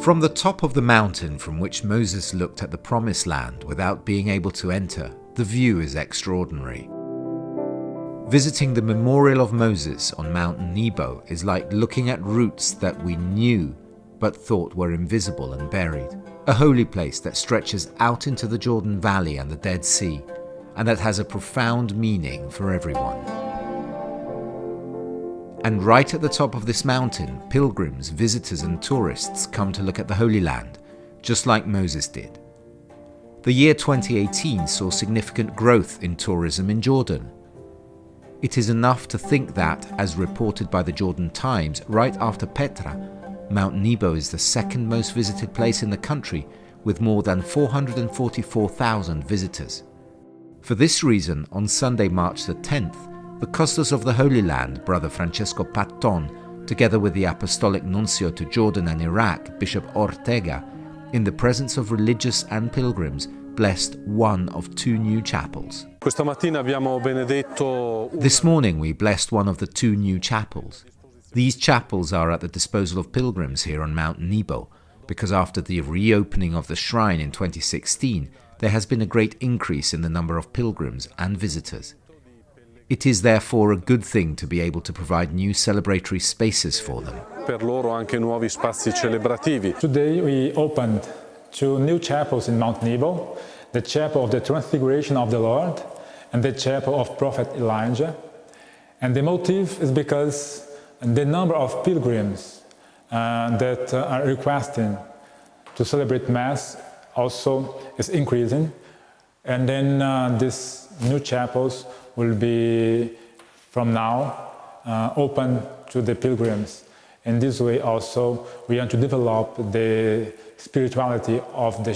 From the top of the mountain from which Moses looked at the Promised Land without being able to enter, the view is extraordinary. Visiting the Memorial of Moses on Mount Nebo is like looking at roots that we knew but thought were invisible and buried. A holy place that stretches out into the Jordan Valley and the Dead Sea, and that has a profound meaning for everyone. And right at the top of this mountain, pilgrims, visitors and tourists come to look at the Holy Land, just like Moses did. The year 2018 saw significant growth in tourism in Jordan. It is enough to think that, as reported by the Jordan Times, right after Petra, Mount Nebo is the second most visited place in the country, with more than 444,000 visitors. For this reason, on Sunday, March the 10th, the custos of the Holy Land, Brother Francesco Patton, together with the Apostolic Nuncio to Jordan and Iraq, Bishop Ortega, in the presence of religious and pilgrims, blessed one of two new chapels. This morning we blessed one of the two new chapels. These chapels are at the disposal of pilgrims here on Mount Nebo, because after the reopening of the shrine in 2016, there has been a great increase in the number of pilgrims and visitors. It is therefore a good thing to be able to provide new celebratory spaces for them. Today we opened two new chapels in Mount Nebo, the Chapel of the Transfiguration of the Lord and the Chapel of Prophet Elijah. And the motive is because the number of pilgrims that are requesting to celebrate Mass also is increasing. And then these new chapels will be, from now, open to the pilgrims. In this way also, we want to develop the spirituality of the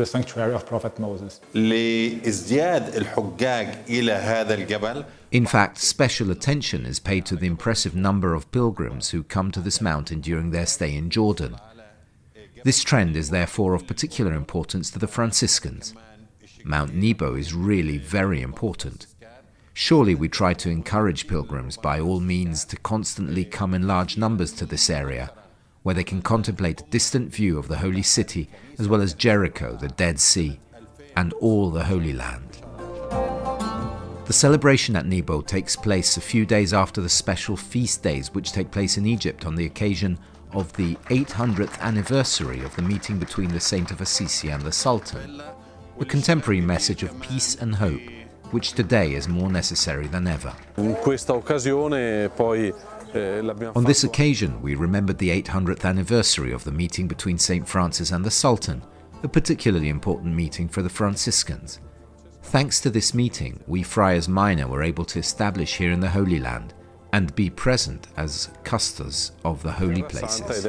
sanctuary of Prophet Moses. In fact, special attention is paid to the impressive number of pilgrims who come to this mountain during their stay in Jordan. This trend is therefore of particular importance to the Franciscans. Mount Nebo is really very important. Surely we try to encourage pilgrims by all means to constantly come in large numbers to this area, where they can contemplate a distant view of the Holy City, as well as Jericho, the Dead Sea, and all the Holy Land. The celebration at Nebo takes place a few days after the special feast days which take place in Egypt on the occasion of the 800th anniversary of the meeting between the Saint of Assisi and the Sultan, a contemporary message of peace and hope, which today is more necessary than ever. On this occasion, we remembered the 800th anniversary of the meeting between St. Francis and the Sultan, a particularly important meeting for the Franciscans. Thanks to this meeting, we Friars Minor were able to establish here in the Holy Land and be present as custodians of the holy places.